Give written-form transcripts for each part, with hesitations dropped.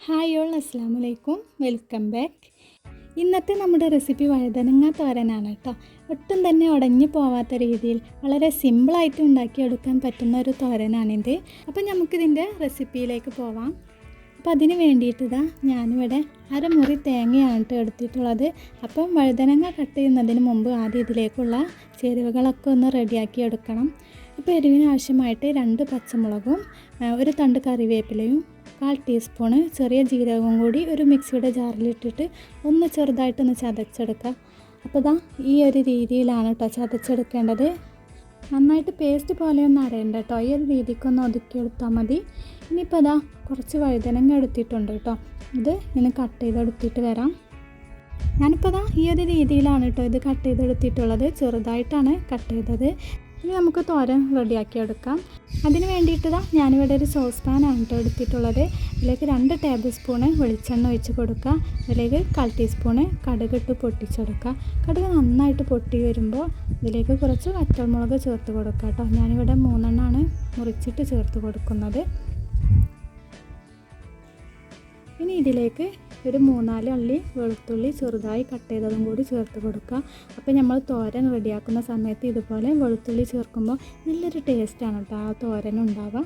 Hi all, അസ്സാം വലൈക്കും, welcome back. ഇന്നത്തെ നമ്മുടെ റെസിപ്പി വഴുതനങ്ങ തോരനാണ് കേട്ടോ. ഒട്ടും തന്നെ ഉടഞ്ഞു പോവാത്ത രീതിയിൽ വളരെ സിമ്പിളായിട്ട് ഉണ്ടാക്കിയെടുക്കാൻ പറ്റുന്ന ഒരു തോരനാണിത്. അപ്പോൾ നമുക്കിതിൻ്റെ റെസിപ്പിയിലേക്ക് പോവാം. അപ്പോൾ അതിന് വേണ്ടിയിട്ട് ഞാനിവിടെ അരമുറി തേങ്ങയാണ് എടുത്തിട്ടുള്ളത്. അപ്പം വഴുതനങ്ങ കട്ട് ചെയ്യുന്നതിന് മുമ്പ് ആദ്യം ഇതിലേക്കുള്ള ചേരുവകളൊക്കെ ഒന്ന് റെഡിയാക്കി എടുക്കണം. അപ്പോൾ എരിവിന് ആവശ്യമായിട്ട് 2 പച്ചമുളകും ഒരു തണ്ട് കറിവേപ്പിലയും 1/4 ടീസ്പൂണ് ചെറിയ ജീരകവും കൂടി ഒരു മിക്സിയുടെ ജാറിലിട്ടിട്ട് ഒന്ന് ചെറുതായിട്ടൊന്ന് ചതച്ചെടുക്കുക. അപ്പോൾ ഈ ഒരു രീതിയിലാണ് കേട്ടോ ചതച്ചെടുക്കേണ്ടത്. നന്നായിട്ട് പേസ്റ്റ് പോലെയൊന്നും അരയണ്ട കേട്ടോ. ഈ ഒരു രീതിക്കൊന്ന് ഒതുക്കിയെടുത്താൽ മതി. ഇനിയിപ്പോൾ കുറച്ച് വഴുതനങ്ങ എടുത്തിട്ടുണ്ട് കേട്ടോ. ഇനി കട്ട് ചെയ്തെടുത്തിട്ട് വരാം. ഞാനിപ്പോൾ ഈ ഒരു രീതിയിലാണ് കേട്ടോ ഇത് കട്ട് ചെയ്തെടുത്തിട്ടുള്ളത്. ചെറുതായിട്ടാണ് കട്ട് ചെയ്തത്. ഇനി നമുക്ക് തോരൻ റെഡിയാക്കി എടുക്കാം. അതിന് വേണ്ടിയിട്ട് ഞാനിവിടെ ഒരു സോസ് പാനാണ് കേട്ടോ എടുത്തിട്ടുള്ളത്. ഇതിലേക്ക് 2 ടേബിൾ സ്പൂണ് വെളിച്ചെണ്ണ ഒഴിച്ച് കൊടുക്കുക. ഇതിലേക്ക് 1/4 ടീസ്പൂണ് കടുകിട്ട് പൊട്ടിച്ചെടുക്കുക. കടുക് നന്നായിട്ട് പൊട്ടി വരുമ്പോൾ ഇതിലേക്ക് കുറച്ച് വറ്റൽമുളക് ചേർത്ത് കൊടുക്കുക കേട്ടോ. ഞാനിവിടെ 3 എണ്ണമാണ് മുറിച്ചിട്ട് ചേർത്ത് കൊടുക്കുന്നത്. ഇനി ഇതിലേക്ക് ഒരു 3-4 അല്ലി വെളുത്തുള്ളി ചെറുതായി കട്ട് ചെയ്തതും കൂടി ചേർത്ത് കൊടുക്കുക. അപ്പോൾ നമ്മൾ തോരൻ റെഡിയാക്കുന്ന സമയത്ത് ഇതുപോലെ വെളുത്തുള്ളി ചേർക്കുമ്പോൾ നല്ലൊരു ടേസ്റ്റാണ് കേട്ടോ ആ തോരൻ ഉണ്ടാവുക.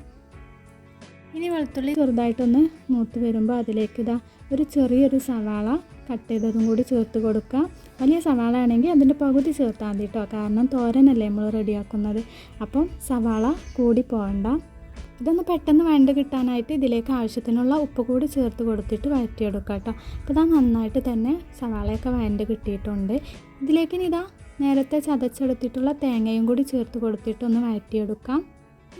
ഇനി വെളുത്തുള്ളി ചെറുതായിട്ടൊന്ന് മൂത്ത് വരുമ്പോൾ അതിലേക്ക് ഒരു ചെറിയൊരു സവാള കട്ട് ചെയ്തതും കൂടി ചേർത്ത് കൊടുക്കുക. വലിയ സവാള ആണെങ്കിൽ അതിൻ്റെ പകുതി ചേർത്താൽ മതി കേട്ടോ. കാരണം തോരനല്ലേ നമ്മൾ റെഡിയാക്കുന്നത്. അപ്പം സവാള കൂടി പോകണ്ട. ഇതൊന്ന് പെട്ടെന്ന് വഴണ്ട് കിട്ടാനായിട്ട് ഇതിലേക്ക് ആവശ്യത്തിനുള്ള ഉപ്പ് കൂടി ചേർത്ത് കൊടുത്തിട്ട് വഴറ്റിയെടുക്കുക കേട്ടോ. അപ്പോൾ നന്നായിട്ട് തന്നെ സവാളയൊക്കെ വഴണ്ട് കിട്ടിയിട്ടുണ്ട്. ഇതിലേക്ക് ഇനി നേരത്തെ ചതച്ചെടുത്തിട്ടുള്ള തേങ്ങയും കൂടി ചേർത്ത് കൊടുത്തിട്ട് ഒന്ന് വഴറ്റിയെടുക്കാം.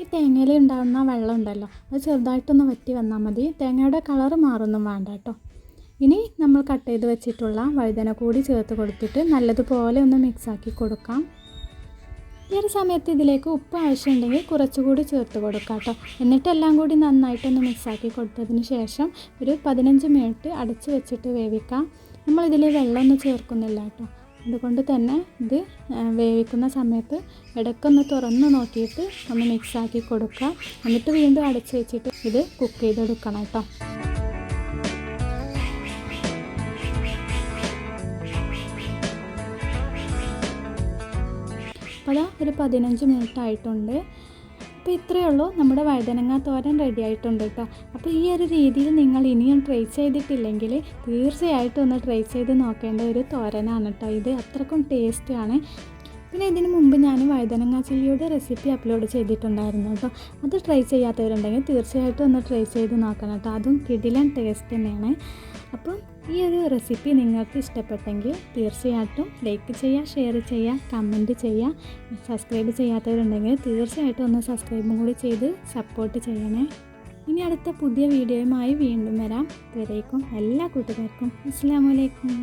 ഈ തേങ്ങയിൽ ഉണ്ടാകുന്ന വെള്ളം ഉണ്ടല്ലോ, അത് ചെറുതായിട്ടൊന്ന് വറ്റി വന്നാൽ മതി. തേങ്ങയുടെ കളറ് മാറൊന്നും വേണ്ട കേട്ടോ. ഇനി നമ്മൾ കട്ട് ചെയ്ത് വെച്ചിട്ടുള്ള വഴുതന കൂടി ചേർത്ത് കൊടുത്തിട്ട് നല്ലതുപോലെ ഒന്ന് മിക്സാക്കി കൊടുക്കാം. ഈ ഒരു സമയത്ത് ഇതിലേക്ക് ഉപ്പ് ആവശ്യമുണ്ടെങ്കിൽ കുറച്ചുകൂടി ചേർത്ത് കൊടുക്കാം കേട്ടോ. എന്നിട്ടെല്ലാം കൂടി നന്നായിട്ടൊന്ന് മിക്സാക്കി കൊടുത്തതിന് ശേഷം ഒരു 15 മിനിറ്റ് അടച്ച് വെച്ചിട്ട് വേവിക്കാം. നമ്മളിതിൽ വെള്ളമൊന്നും ചേർക്കുന്നില്ല കേട്ടോ. അതുകൊണ്ട് തന്നെ ഇത് വേവിക്കുന്ന സമയത്ത് ഇടയ്ക്കൊന്ന് തുറന്ന് നോക്കിയിട്ട് ഒന്ന് മിക്സാക്കി കൊടുക്കുക. എന്നിട്ട് വീണ്ടും അടച്ച് വെച്ചിട്ട് ഇത് കുക്ക് ചെയ്തെടുക്കണം കേട്ടോ. അപ്പോൾ ഒരു 15 മിനിറ്റ് ആയിട്ടുണ്ട്. അപ്പോൾ ഇത്രയേ ഉള്ളൂ, നമ്മുടെ വഴുതനങ്ങ തോരൻ റെഡി ആയിട്ടുണ്ട് കേട്ടോ. അപ്പോൾ ഈ ഒരു രീതിയിൽ നിങ്ങൾ ഇനിയും ട്രൈ ചെയ്തിട്ടില്ലെങ്കിൽ തീർച്ചയായിട്ടും ഒന്ന് ട്രൈ ചെയ്ത് നോക്കേണ്ട ഒരു തോരനാണ് കേട്ടോ. ഇത് അത്രക്കും ടേസ്റ്റാണ്. പിന്നെ ഇതിന് മുമ്പ് ഞാൻ വഴുതനങ്ങ ചില്ലിയുടെ റെസിപ്പി അപ്ലോഡ് ചെയ്തിട്ടുണ്ടായിരുന്നു കേട്ടോ. അത് ട്രൈ ചെയ്യാത്തവരുണ്ടെങ്കിൽ തീർച്ചയായിട്ടും ഒന്ന് ട്രൈ ചെയ്ത് നോക്കണം കേട്ടോ. അതും കിടിലൻ ടേസ്റ്റ് തന്നെയാണ്. അപ്പം ഈ ഒരു റെസിപ്പി നിങ്ങൾക്ക് ഇഷ്ടപ്പെട്ടെങ്കിൽ തീർച്ചയായിട്ടും ലൈക്ക് ചെയ്യുക, ഷെയർ ചെയ്യുക, കമൻറ്റ് ചെയ്യുക. സബ്സ്ക്രൈബ് ചെയ്യാത്തവരുണ്ടെങ്കിൽ തീർച്ചയായിട്ടും ഒന്ന് സബ്സ്ക്രൈബും കൂടി ചെയ്ത് സപ്പോർട്ട് ചെയ്യണേ. ഇനി അടുത്ത പുതിയ വീഡിയോയുമായി വീണ്ടും വരാം. ഇതുവരേക്കും എല്ലാ കൂട്ടുകാർക്കും അസ്സലാമു അലൈക്കും.